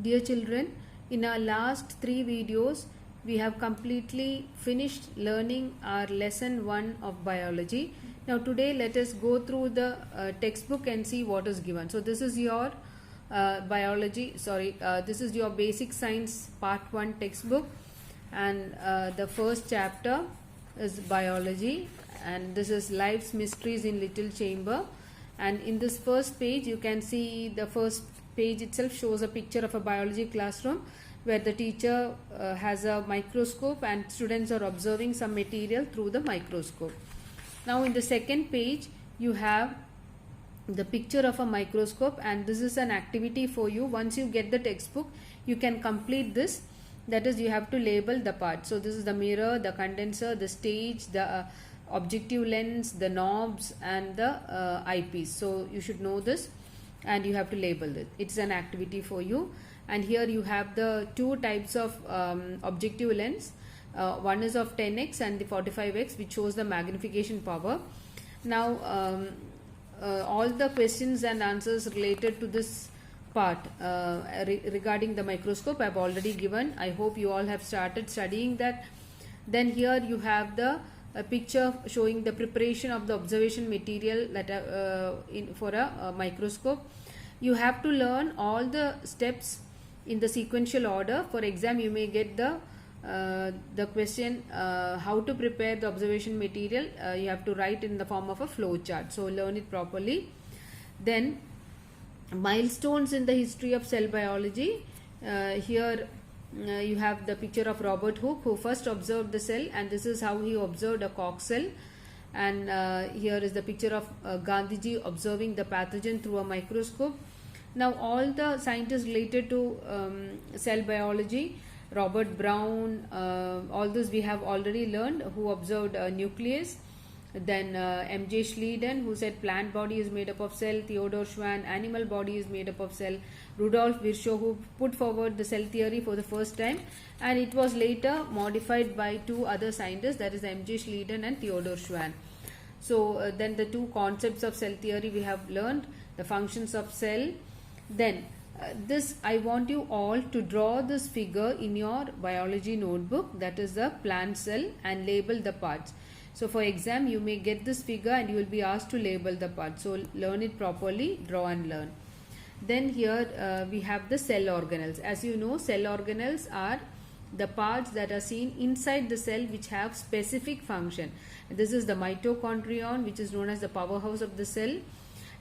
Dear children, in our last 3 videos, we have completely finished learning our lesson 1 of biology. Now today let us go through the textbook and see what is given. So this is your this is your basic science part 1 textbook, and the first chapter is biology, and this is life's mysteries in little chamber. And in this first page you can see the first page itself shows a picture of a biology classroom where the teacher has a microscope and students are observing some material through the microscope. Now in the second page you have the picture of a microscope, and this is an activity for you. Once you get the textbook you can complete this. That is, you have to label the parts. So this is the mirror, the condenser, the stage, the objective lens, the knobs and the eyepiece. So you should know this and you have to label it. It's an activity for you. And here you have the two types of objective lens. One is of 10x and the 45x, which shows the magnification power. Now all the questions and answers related to this part regarding the microscope I have already given. I hope you all have started studying that. Then here you have the picture showing the preparation of the observation material that for a microscope. You have to learn all the steps in the sequential order. For exam you may get the question how to prepare the observation material. You have to write in the form of a flow chart, so learn it properly. Then milestones in the history of cell biology. Here you have the picture of Robert Hooke, who first observed the cell, and this is how he observed a Koch cell. And here is the picture of Gandhiji observing the pathogen through a microscope. Now all the scientists related to cell biology, Robert Brown, all this we have already learned, who observed a nucleus. Then M.J. Schleiden, who said plant body is made up of cell. Theodor Schwann, animal body is made up of cell. Rudolf Virchow, who put forward the cell theory for the first time, and it was later modified by two other scientists, that is M.J. Schleiden and Theodor Schwann. So then the two concepts of cell theory we have learned, the functions of cell. Then this, I want you all to draw this figure in your biology notebook, that is the plant cell, and label the parts. So for exam you may get this figure and you will be asked to label the parts. So learn it properly, draw and learn. Then here we have the cell organelles. As you know, cell organelles are the parts that are seen inside the cell which have specific function. This is the mitochondrion, which is known as the powerhouse of the cell,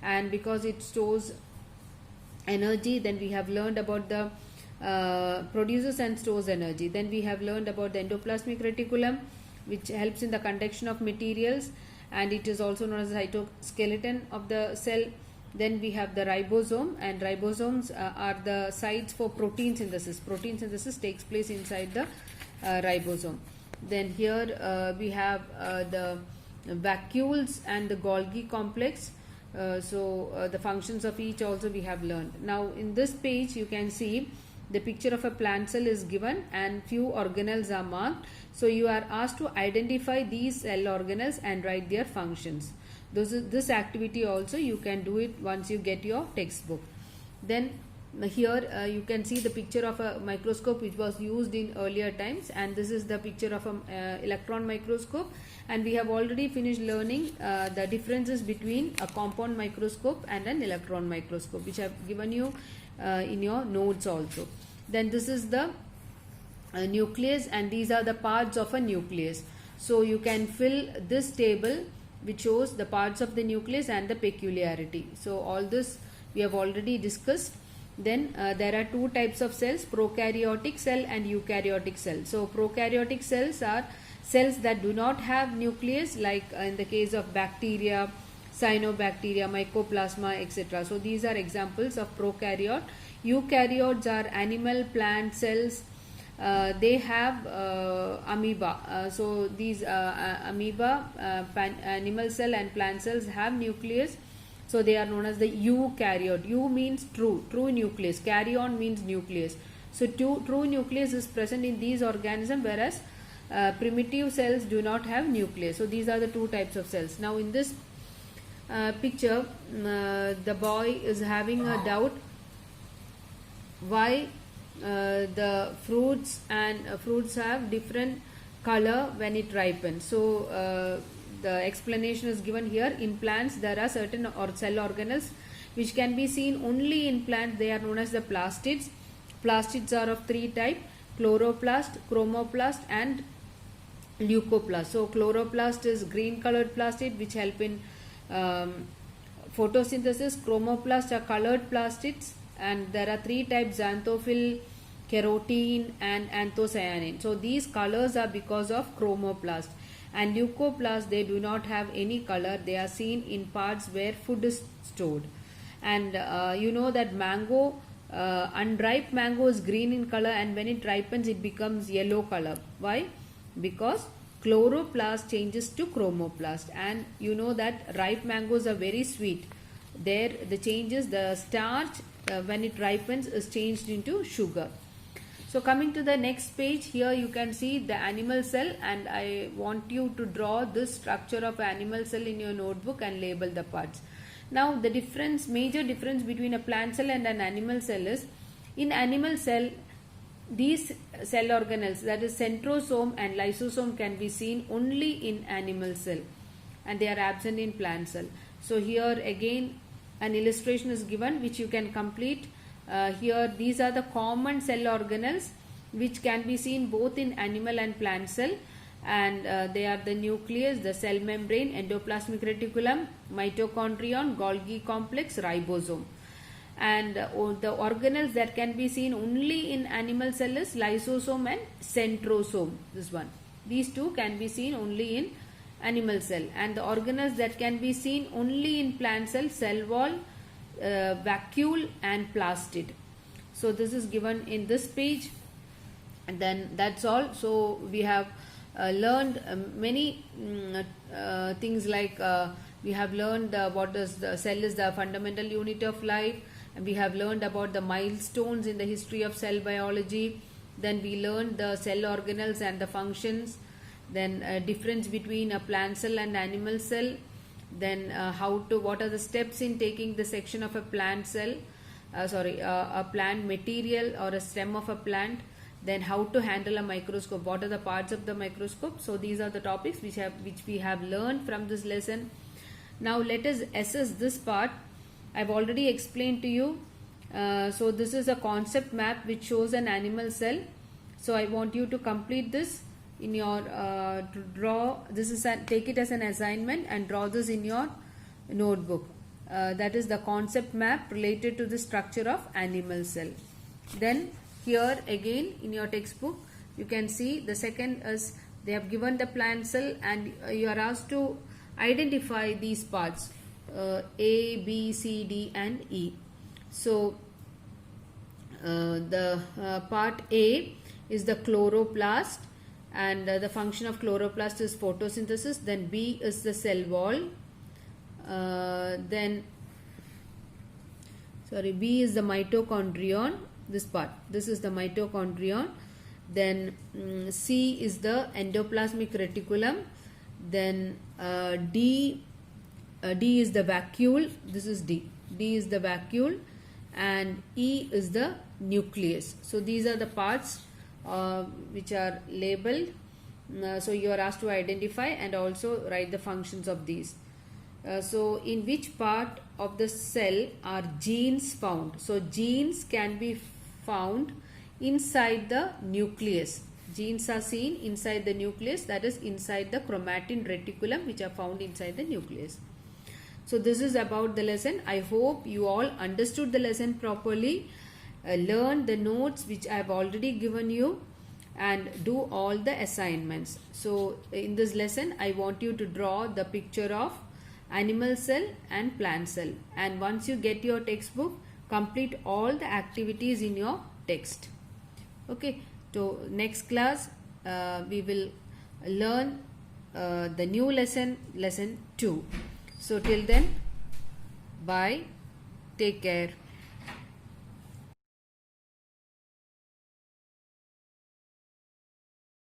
and because it stores energy. Then we have learned about the produces and stores energy. Then we have learned about the endoplasmic reticulum, which helps in the conduction of materials, and it is also known as the cytoskeleton of the cell. Then we have the ribosome, and ribosomes are the sites for protein synthesis. Protein synthesis takes place inside the ribosome. Then here we have the vacuoles and the Golgi complex. The functions of each also we have learned. Now in this page you can see the picture of a plant cell is given and few organelles are marked. So you are asked to identify these cell organelles and write their functions. This activity also you can do it once you get your textbook. Then here you can see the picture of a microscope which was used in earlier times, and this is the picture of an electron microscope. And we have already finished learning the differences between a compound microscope and an electron microscope, which I have given you in your notes also. Then this is the nucleus, and these are the parts of a nucleus. So you can fill this table which shows the parts of the nucleus and the peculiarity. So all this we have already discussed. Then there are two types of cells, prokaryotic cell and eukaryotic cell. So prokaryotic cells are cells that do not have nucleus, like in the case of bacteria, cyanobacteria, mycoplasma, etc. So these are examples of prokaryote. Eukaryotes are animal plant cells. They have amoeba. So these amoeba, animal cell and plant cells have nucleus. So they are known as the eukaryote. Eu means true nucleus. Karyon means nucleus. So true nucleus is present in these organisms, whereas primitive cells do not have nucleus. So these are the two types of cells. Now in this picture, the boy is having a doubt why the fruits and fruits have different color when it ripens. So the explanation is given here. In plants there are certain cell organelles which can be seen only in plants. They are known as the plastids. Plastids are of three types: chloroplast, chromoplast and leucoplast. So chloroplast is green colored plastid which help in photosynthesis. Chromoplast are colored plastids, and there are three types: xanthophyll, carotene and anthocyanin. So these colors are because of chromoplast. And leucoplast, they do not have any color. They are seen in parts where food is stored. And you know that mango, unripe mango is green in color, and when it ripens it becomes yellow color. Why? Because chloroplast changes to chromoplast. And you know that ripe mangoes are very sweet. There the changes, the starch when it ripens is changed into sugar. So coming to the next page, here you can see the animal cell, and I want you to draw this structure of animal cell in your notebook and label the parts. Now the major difference between a plant cell and an animal cell is, in animal cell these cell organelles, that is centrosome and lysosome, can be seen only in animal cell and they are absent in plant cell. So here again an illustration is given which you can complete. Here these are the common cell organelles which can be seen both in animal and plant cell, and they are the nucleus, the cell membrane, endoplasmic reticulum, mitochondrion, Golgi complex, ribosome. And the organelles that can be seen only in animal cell is lysosome and centrosome. This one, these two can be seen only in animal cell, and the organelles that can be seen only in plant cell: cell wall, vacuole and plastid. So this is given in this page, and then that's all. So we have learned many things, like we have learned what is the cell is the fundamental unit of life, and we have learned about the milestones in the history of cell biology. Then we learned the cell organelles and the functions, then difference between a plant cell and animal cell, then what are the steps in taking the section of a plant cell, a plant material or a stem of a plant, then how to handle a microscope, what are the parts of the microscope. So these are the topics which we have learned from this lesson. Now let us assess this part. I've already explained to you. So this is a concept map which shows an animal cell. So I want you to complete this in your to draw this is take it as an assignment and draw this in your notebook. That is the concept map related to the structure of animal cell. Then here again in your textbook you can see the second is they have given the plant cell, and you are asked to identify these parts A, B, C, D and E. So the part A is the chloroplast, and the function of chloroplast is photosynthesis. Then B is the cell wall. B is the mitochondrion. This part, this is the mitochondrion. Then C is the endoplasmic reticulum. Then D is the vacuole. This is D. D is the vacuole, and E is the nucleus. So these are the parts which are labeled. So you are asked to identify and also write the functions of these. So in which part of the cell are genes found? So genes can be found inside the nucleus. Genes are seen inside the nucleus, that is inside the chromatin reticulum, which are found inside the nucleus. So this is about the lesson. I hope you all understood the lesson properly. Learn the notes which I have already given you and do all the assignments. So in this lesson I want you to draw the picture of animal cell and plant cell, and once you get your textbook, complete all the activities in your text. Okay, so next class we will learn the new lesson 2. So till then, bye, take care.